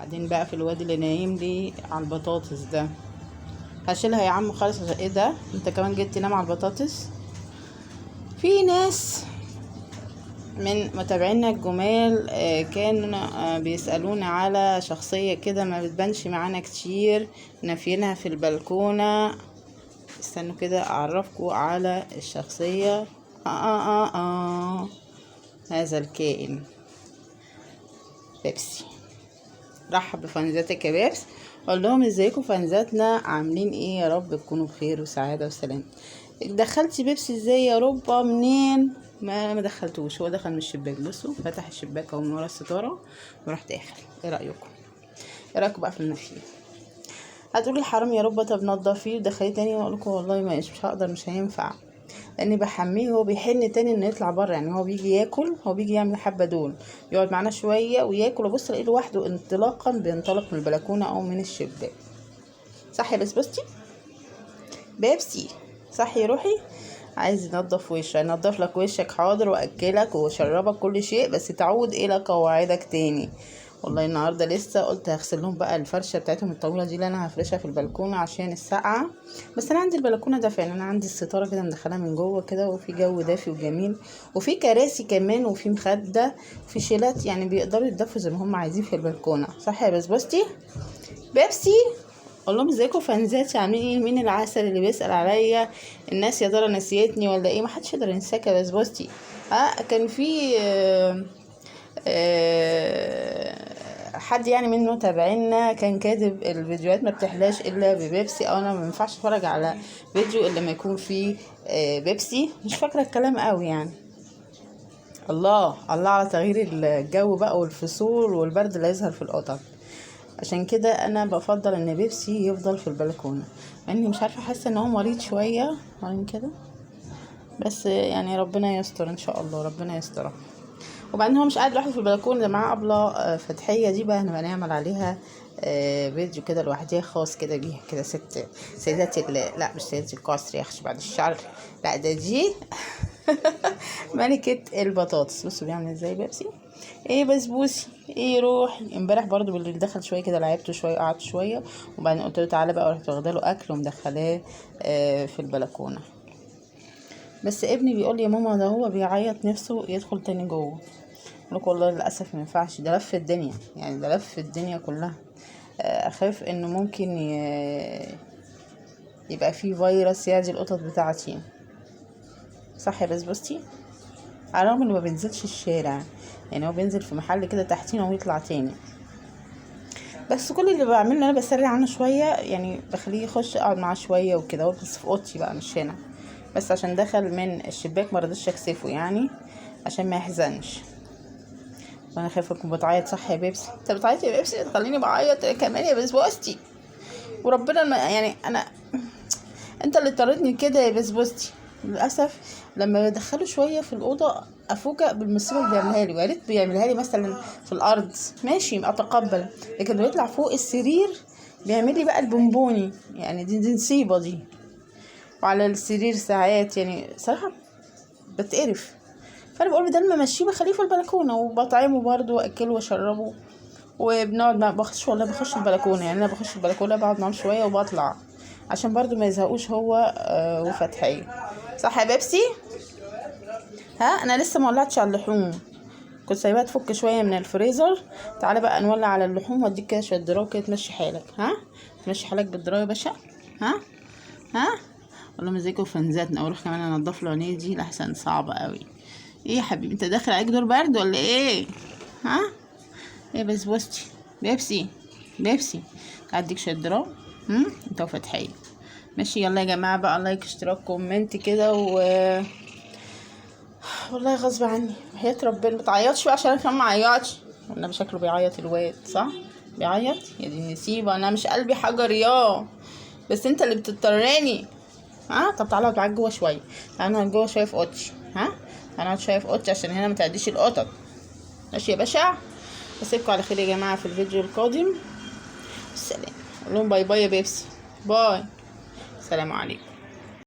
بعدين بقى في الواد اللي نايم لي على البطاطس ده، هشيلها يا عم خالص. ايه ده، انت كمان جيت تنام على البطاطس؟ في ناس من متابعينا الجمال كانوا بيسألونا على شخصية كده ما بتبانش معانا كتير، نافينها في البلكونة. استنوا كده اعرفكم على الشخصية. هذا الكائن بيبسي. رحب بفانزاتك يا بيبس، قول لهم ازيكم فانزاتنا، عاملين ايه؟ يا رب تكونوا بخير وسعاده وسلام. دخلتي بيبسي ازاي يا ربا؟ منين؟ ما دخلتوش، هو دخل من الشباك. بصوا فتح الشباك اهو من ورا الستاره وراح داخل. ايه رايكم؟ ايه رايكم بقى في النفي؟ هتقولي حرام يا ربا، طب نضفيه ودخليه تاني. واقول لكم والله مش هقدر، مش هينفع، لاني بحميه وهو بيحن تاني انه يطلع بره. يعني هو بيجي ياكل، هو بيجي يعمل حبه دول، يقعد معانا شويه وياكل، وبص الاقيه لوحده انطلاقا بينطلق من البلكونه او من الشباك. صح يا بسبوستي بيبسي؟ صح يا روحي؟ عايز ينضف وشك، ينضف لك وشك حاضر، واكلك واشربك كل شيء، بس تعود الى قواعدك تاني. والله النهارده لسه قلت هغسل لهم بقى الفرشه بتاعتهم الطويله دي اللي انا هفرشها في البلكونه عشان السقعه. بس انا عندي البلكونه دافيه، يعني انا عندي الستاره كده مدخلها من جوه كده، وفي جو دافي وجميل، وفي كراسي كمان، وفي مخده، وفي شيلات، يعني بيقدروا يتدفوا زي ما هم عايزين في البلكونه. صح يا بسبوستي بيبسي؟ اقول لهم ازيكم فانزاتي، عاملين ايه؟ مين العسل اللي بيسأل عليا؟ الناس يا ترى نسيتني ولا ايه؟ ما حدش يقدر ينساك يا بسبوستي. كان في حد يعني منه تابعينا كان كاتب الفيديوهات ما بتحلاش الا ببيبسي، او انا ما ينفعش اتفرج على فيديو الا لما يكون فيه بيبسي. مش فاكره الكلام قوي يعني. الله الله على تغيير الجو بقى والفصول والبرد اللي هيظهر في القطط. عشان كده انا بفضل ان بيبسي يفضل في البلكونه، مع اني مش عارفه، حاسه ان هو مريض شويه مريض كده، بس يعني ربنا يستر ان شاء الله، ربنا يستر. وبعدين هو مش قاعد لوحده في البلكونه، ده معاه ابله فتحيه دي بقى هنبقى نعمل عليها فيديو كده لوحديها خاص كده بيها كده. سيدات لا مش سيدات القصر يا اخي بعد الشر، لا ده دي ملكة البطاطس. بصوا بيعمل ازاي بيبسي. ايه بسبوسي، ايه روحي؟ امبارح برضو بالليل دخل شويه كده، لعبته شويه، قعدت شويه، وبعدين قلت له تعالى بقى، ورحت واخده له اكل ومدخلاه في البلكونه. بس ابني بيقول لي يا ماما ده هو بيعيط نفسه يدخل تاني جوه. لك والله للاسف ما ينفعش، ده لف الدنيا، يعني ده لف الدنيا كلها. اخاف انه ممكن يبقى فيه فيروس يعدي القطط بتاعتي. صح يا بسبوستي؟ على الرغم انه ما بينزلش الشارع، يعني هو بينزل في محل كده تحتينا ويطلع تاني. بس كل اللي بعمله انا بسرع عنه شويه، يعني بخليه يخش اقعد معاه شويه وكده، بس في اوضتي بقى مش هنا، بس عشان دخل من الشباك ما رضيتش اكسفه يعني، عشان ما يحزنش. وانا خايفه اكون بتعيط. صح يا بيبسي؟ انت بتعيط يا بيبسي؟ تخليني بعيط كمان يا بسبوستي. وربنا يعني انا، انت اللي اضطرتني كده يا بسبوستي. للاسف لما بدخله شويه في الاوضه افوجئ بالمصيبه اللي بيعملها لي، ويا ريت بيعملها لي مثلا في الارض ماشي اتقبل، لكن بيطلع فوق السرير بيعمل لي بقى البونبوني، يعني دي نصيبه دي. وعلى السرير ساعات يعني صراحه بتقرف. فانا بقول بدل ما امشيه بخليه في البلكونه، وبطعمه برده واكله واشربه، وبنقعد مع بخش والله بخش البلكونه، يعني انا بخش البلكونه بقعد معاهم شويه وبطلع عشان برضو ما يزهقوش هو وفتحيه. صح يا بيبسي؟ انا لسه ما ولعتش على اللحوم، كنت سايباها تفك شويه من الفريزر. تعالى بقى نولع على اللحوم واديك كده شويه دراو كده تمشي حالك. تمشي حالك بالدراو يا باشا. ها ها والله مزيكوا فنزاتنا. اروح كمان انضف له عينيه دي لحسن صعبه قوي. ايه يا حبيبي انت داخل عليك دور برد ولا ايه؟ ايه بسبوستي بيبسي بيبسي؟ اديك شويه دراو انت وفتحيه. ماشي يلا يا جماعه بقى، لايك اشتراك كومنت كده والله غصب عني وحياة ربنا. متعيطش بقى عشان انا كمان معيطش، انا شكله بيعيط الواد. صح بيعيط يا دي النسيبه، انا مش قلبي حجر بس انت اللي بتضطراني. طب تعالى معاك جوه شويه، تعالى نقعد جوه شويه في اوضتي. تعالى نقعد شويه في اوضتي عشان هنا ما تعديش القطط. ماشي يا باشا؟ اسيبكم على خير يا جماعه في الفيديو القادم. السلام. اقول لهم باي باي يا بيبسي. باي. السلام عليكم.